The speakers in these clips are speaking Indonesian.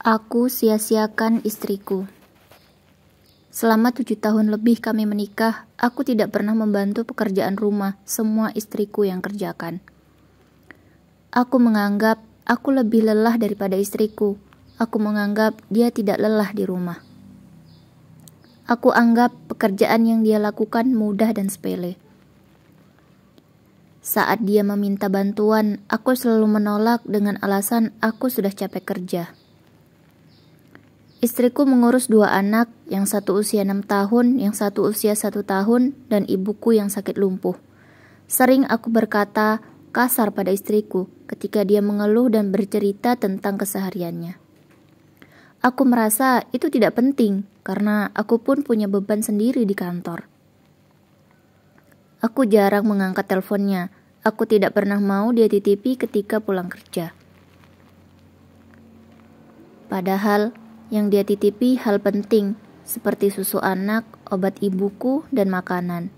Aku sia-siakan istriku. Selama 7 tahun lebih kami menikah, aku tidak pernah membantu pekerjaan rumah, semua istriku yang kerjakan. Aku menganggap aku lebih lelah daripada istriku. Aku menganggap dia tidak lelah di rumah. Aku anggap pekerjaan yang dia lakukan mudah dan sepele. Saat dia meminta bantuan, aku selalu menolak dengan alasan aku sudah capek kerja. Istriku mengurus 2 anak, yang satu usia 6 tahun, yang satu usia 1 tahun, dan ibuku yang sakit lumpuh. Sering aku berkata kasar pada istriku ketika dia mengeluh dan bercerita tentang kesehariannya. Aku merasa itu tidak penting karena aku pun punya beban sendiri di kantor. Aku jarang mengangkat teleponnya. Aku tidak pernah mau dia titipi ketika pulang kerja. Padahal yang dia titipi hal penting seperti susu anak, obat ibuku, dan makanan.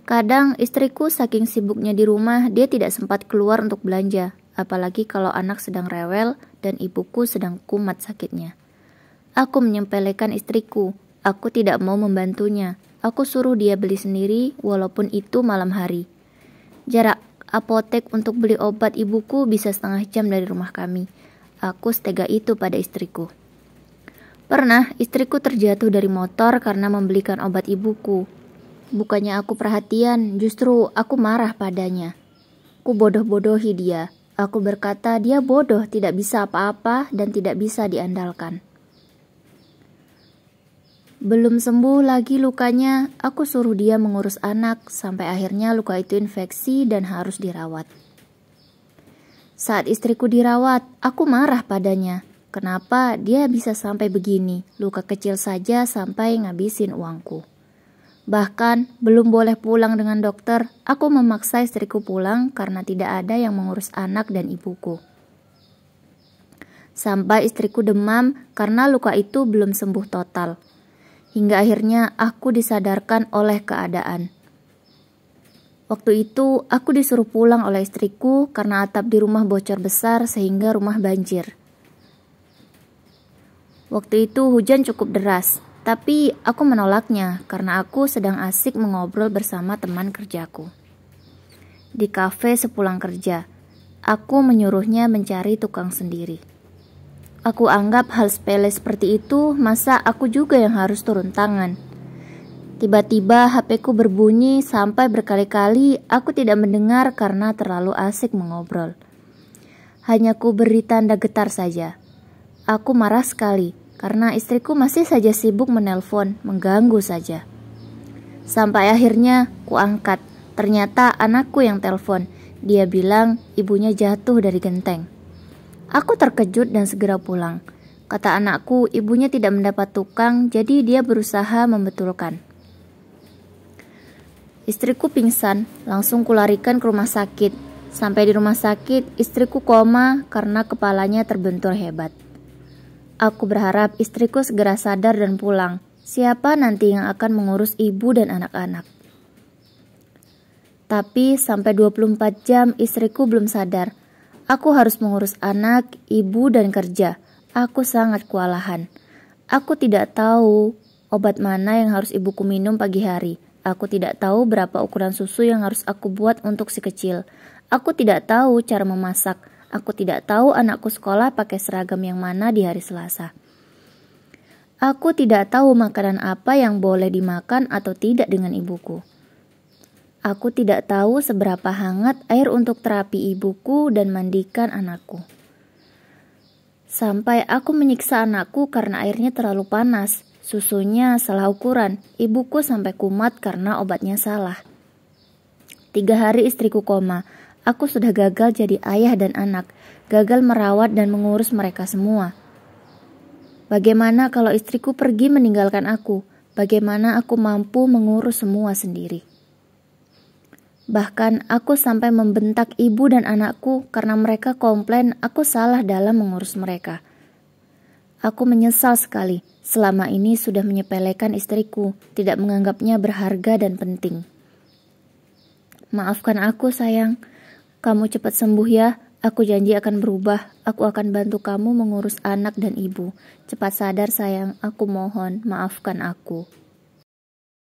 Kadang istriku saking sibuknya di rumah, dia tidak sempat keluar untuk belanja, apalagi kalau anak sedang rewel dan ibuku sedang kumat sakitnya. Aku menyepelekan istriku, aku tidak mau membantunya. Aku suruh dia beli sendiri walaupun itu malam hari. Jarak apotek untuk beli obat ibuku bisa setengah jam dari rumah kami. Aku setega itu pada istriku. Pernah istriku terjatuh dari motor karena membelikan obat ibuku. Bukannya aku perhatian, justru aku marah padanya. Aku bodoh-bodohi dia. Aku berkata dia bodoh, tidak bisa apa-apa dan tidak bisa diandalkan. Belum sembuh lagi lukanya, aku suruh dia mengurus anak sampai akhirnya luka itu infeksi dan harus dirawat. Saat istriku dirawat, aku marah padanya. Kenapa dia bisa sampai begini? Luka kecil saja sampai ngabisin uangku. Bahkan belum boleh pulang dengan dokter, aku memaksa istriku pulang karena tidak ada yang mengurus anak dan ibuku. Sampai istriku demam karena luka itu belum sembuh total. Hingga akhirnya aku disadarkan oleh keadaan. Waktu itu aku disuruh pulang oleh istriku karena atap di rumah bocor besar sehingga rumah banjir. Waktu itu hujan cukup deras, tapi aku menolaknya karena aku sedang asik mengobrol bersama teman kerjaku. Di kafe sepulang kerja, aku menyuruhnya mencari tukang sendiri. Aku anggap hal sepele seperti itu, masa aku juga yang harus turun tangan. Tiba-tiba HP-ku berbunyi sampai berkali-kali aku tidak mendengar karena terlalu asik mengobrol. Hanya ku beri tanda getar saja. Aku marah sekali karena istriku masih saja sibuk menelpon, mengganggu saja. Sampai akhirnya ku angkat. Ternyata anakku yang telepon. Dia bilang ibunya jatuh dari genteng. Aku terkejut dan segera pulang. Kata anakku, ibunya tidak mendapat tukang, jadi dia berusaha membetulkan. Istriku pingsan, langsung kularikan ke rumah sakit. Sampai di rumah sakit, istriku koma karena kepalanya terbentur hebat. Aku berharap istriku segera sadar dan pulang. Siapa nanti yang akan mengurus ibu dan anak-anak? Tapi sampai 24 jam istriku belum sadar. Aku harus mengurus anak, ibu, dan kerja. Aku sangat kewalahan. Aku tidak tahu obat mana yang harus ibuku minum pagi hari. Aku tidak tahu berapa ukuran susu yang harus aku buat untuk si kecil. Aku tidak tahu cara memasak. Aku tidak tahu anakku sekolah pakai seragam yang mana di hari Selasa. Aku tidak tahu makanan apa yang boleh dimakan atau tidak dengan ibuku. Aku tidak tahu seberapa hangat air untuk terapi ibuku dan mandikan anakku. Sampai aku menyiksa anakku karena airnya terlalu panas. Susunya salah ukuran, ibuku sampai kumat karena obatnya salah. 3 hari istriku koma, aku sudah gagal jadi ayah dan anak, gagal merawat dan mengurus mereka semua. Bagaimana kalau istriku pergi meninggalkan aku? Bagaimana aku mampu mengurus semua sendiri? Bahkan aku sampai membentak ibu dan anakku karena mereka komplain aku salah dalam mengurus mereka. Aku menyesal sekali, selama ini sudah menyepelekan istriku, tidak menganggapnya berharga dan penting. Maafkan aku sayang, kamu cepat sembuh ya, Aku janji akan berubah. Aku akan bantu kamu mengurus anak dan ibu. Cepat sadar sayang, aku mohon, maafkan aku.